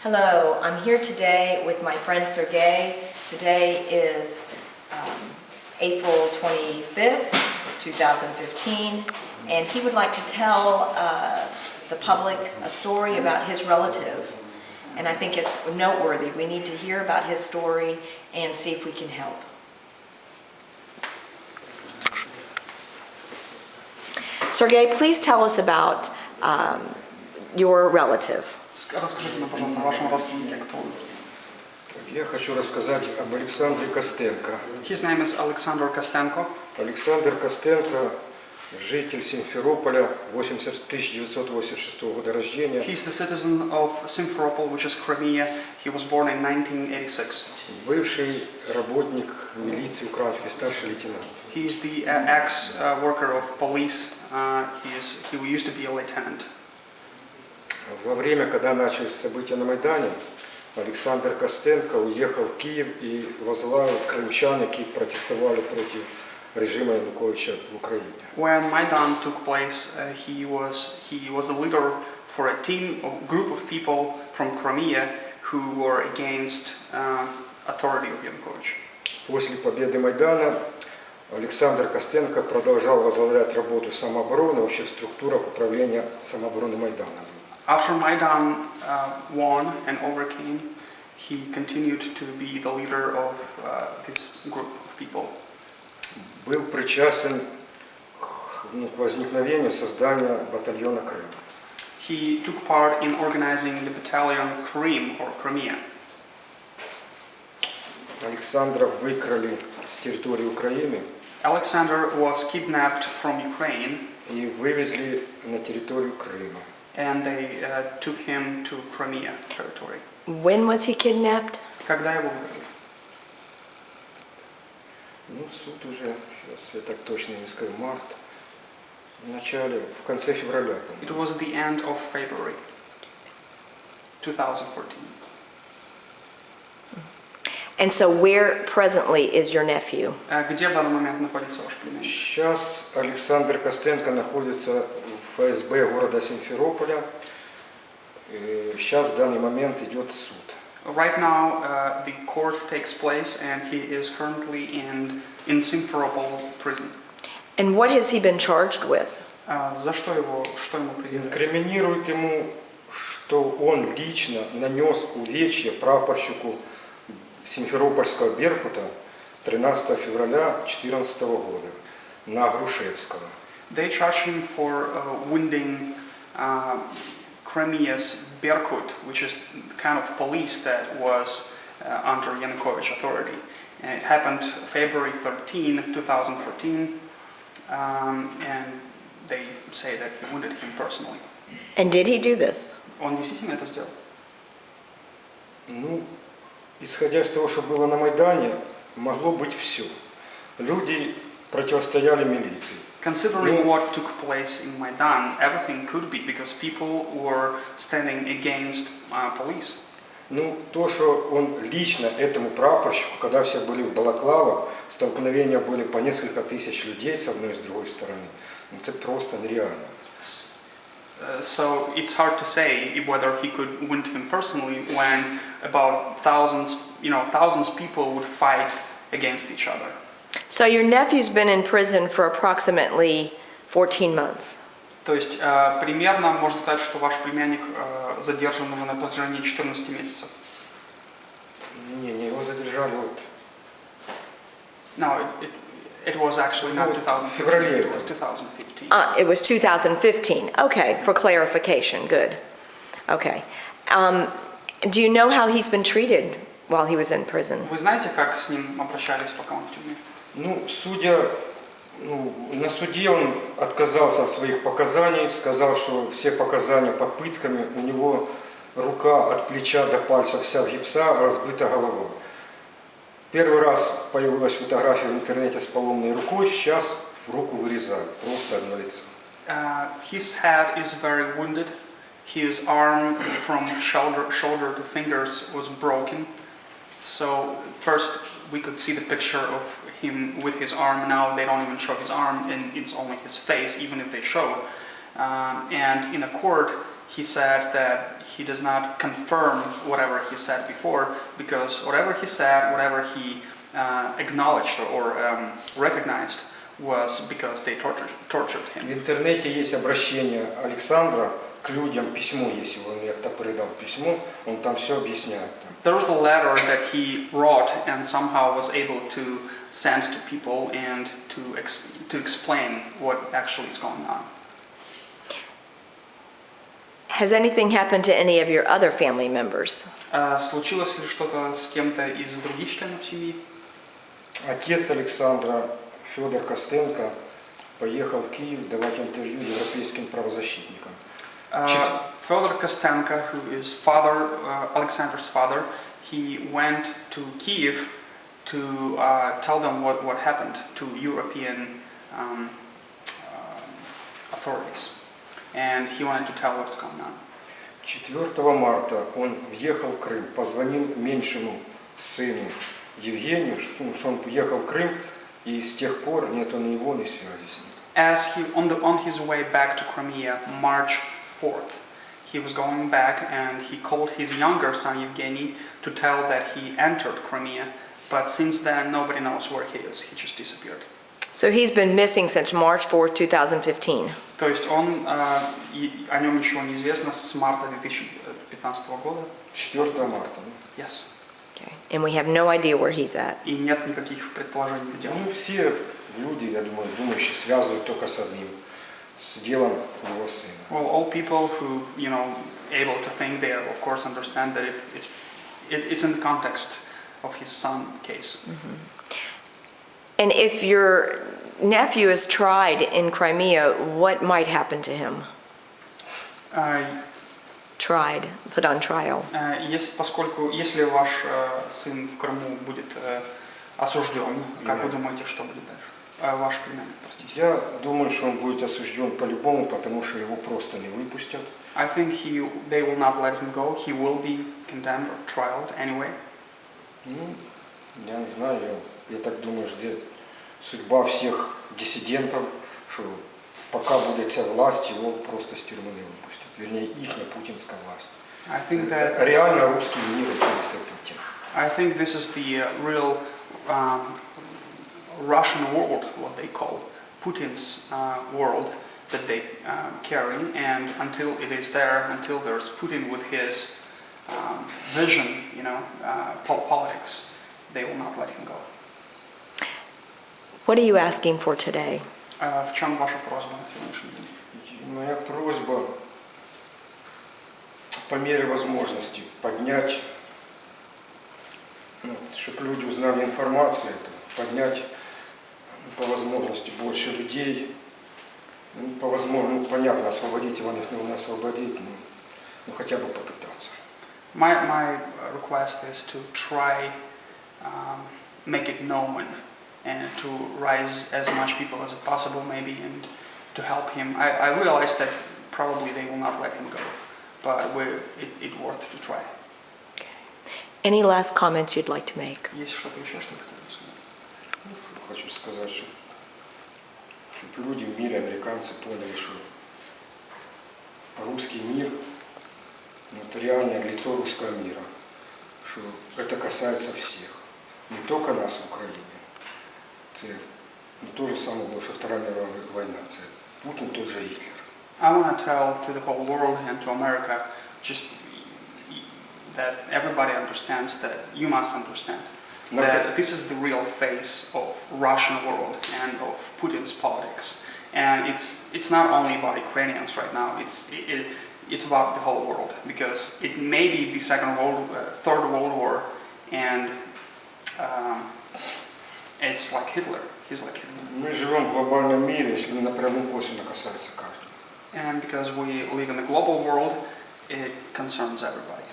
Hello, I'm here today with my friend Sergey. Today is April 25th, 2015, and he would like to tell the public a story about his relative. And I think it's noteworthy. We need to hear about his story and see if we can help. Sergey, please tell us about your relative. Расскажите нам, пожалуйста, о вашем родственнике, кто он. Я хочу рассказать об Александре Костенко. His name is Alexander Kostanko. Александр Костенко, житель Симферополя, 1986 года рождения. He is the citizen of Simferopol, which is Crimea. He was born in 1986. Бывший работник милиции украинской, старший лейтенант. He is the ex-worker of police. He used to be a lieutenant. Во время, когда начались события на Майдане, Александр Костенко уехал в Киев и возглавил крымчан, которые протестовали против режима Януковича в Украине. When Maidan took place, he was the leader for a group of people from Crimea who were against authority of Yanukovych. После победы Майдана Александр Костенко продолжал возглавлять работу самообороны, вообще в структурах управления самообороны Майдана. After Maidan won and overcame, he continued to be the leader of this group of people. Был причастен к возникновению создания батальона Крым. He took part in organizing the battalion Crimean or Crimea. Александра выкрали с территории Украины. Alexander was kidnapped from Ukraine и вывезли на территорию Крыма. And they took him to Crimea territory. When was he kidnapped? Когда его выкрали? Суд уже, сейчас я так точно не скажу, март, в конце февраля. It was the end of February 2014. And so where presently is your nephew? Где в данный момент находится ваш племянник? Сейчас Александр Костенко находится в ФСБ города Симферополя. Сейчас в данный момент идет суд. Right now, the court takes place, and he is currently in Simferopol prison. And what has he been charged with? За что ему предъявляют? Инкриминируют ему, что он лично нанес увечья прапорщику Симферопольского Беркута 13 февраля 2014 года на Грушевского. They charge him for wounding Crimea's Berkut, which is the kind of police that was under Yanukovych authority. And it happened February 13, 2014, and they say that he wounded him personally. And did he do this? Он действительно это сделал? Исходя из того, что было на Майдане, могло быть все. Люди противостояли милиции. Considering what took place in Maidan, everything could be because people were standing against police. То, что он лично этому прапорщику, когда все были в балаклавах, столкновения были по несколько тысяч людей с одной и с другой стороны, это просто нереально. So it's hard to say whether he could wound him personally when about thousands people would fight against each other. So your nephew's been in prison for approximately 14 months. То есть примерно можно сказать, что ваш племянник задержан уже на протяжении 14 месяцев. Не, его задержали No, it was actually not 2015. It was 2015. It was 2015. Okay, for clarification, good. Okay. Do you know how he's been treated while he was in prison? Вы знаете, как с ним обращались, пока он в тюрьме? На суде он отказался от своих показаний, сказал, что все показания под пытками, у него рука от плеча до пальца вся в гипса, разбита голова. Первый раз появилась фотография в интернете с поломанной рукой, сейчас руку вырезают, просто одно лицо. His head is very wounded. His arm from shoulder to fingers was broken. So first we could see the picture of him with his arm. Now they don't even show his arm, and it's only his face, even if they show. And in a court, he said that he does not confirm whatever he said before, because whatever he said, whatever he acknowledged or recognized, was because they tortured В him. интернете есть обращение Александра к людям, письмо, если он это передал письмо, он там все объясняет. There was a letter that he wrote and somehow was able to send to people and to explain what actually is going on. Has anything happened to any of your other family members? Случилось ли что-то с кем-то из других членов семьи? Отец Александра, Федор Костенко, поехал в Киев давать интервью европейским правозащитникам. Fyodor Kostanko, who is father, Alexander's father, he went to Kiev to tell them what happened to European authorities. And he wanted to tell what's going on. 4 марта он въехал в Крым, позвонил меньшему сыну Евгению, что он уехал в Крым, и с тех пор нету ни его, ни связи с ним. As he on his way back to Crimea, March 4th, he was going back and he called his younger son Evgeny to tell that he entered Crimea, but since then nobody knows where he is. He just disappeared. So he's been missing since March 4th, 2015. То есть о нем ничего не известно с марта 2015 года. 4 марта. Yes. Okay. And we have no idea where he's at. И нет никаких предположений, где он. Ну, все люди, я думаю, думающие, связывают только с одним, с делом его сына. Well, all people who, able to think, they of course understand that it's in the context of his son case. And if your nephew is tried in Crimea, what might happen to him? Tried, put on trial. Поскольку, если ваш сын в Крыму будет осужден, как вы думаете, что будет дальше? Ваш племянник, простите. Я думаю, что он будет осужден по-любому, потому что его просто не выпустят. I think they will not let him go. He will be condemned or trialed anyway. Ну, я не знаю, я так думаю, что судьба всех диссидентов, что пока будет вся власть, его просто с тюрьмы не выпустят. Вернее, ихняя путинская власть. I think that Реально русский мир это Путин. I think this is the real Russian world, what they call Putin's world that they carry, and until it is there, until there's Putin with his vision, politics, they will not let him go. What are you asking for today? В чем ваша просьба на сегодняшний день? Моя просьба по мере возможности поднять, чтобы люди узнали информацию, поднять по возможности больше людей, по возможности, понятно, освободить его не освободить, но хотя бы попытаться. My request is to try make it known and to raise as much people as possible maybe and to help him. I realize that probably they will not let him go, but it's worth to try. Okay. Any last comments you'd like to make? Есть что-то еще, что хотели сказать? Хочу сказать, что люди в мире, американцы поняли, что русский мир, это реальное лицо русского мира, что это касается всех, не только нас в Украине. Это то же самое было, что Вторая мировая война. Путин тот же Гитлер. I want to tell to the whole world and to America just that everybody understands, that you must understand that this is the real face of Russian world and of Putin's politics. And it's not only about Ukrainians right now, it's about the whole world, because it may be the Third World War, and it's like Hitler. He's like Hitler. Мы живем в глобальном мире, если мы напрямую косвенно касается каждого. And because we live in a global world, it concerns everybody.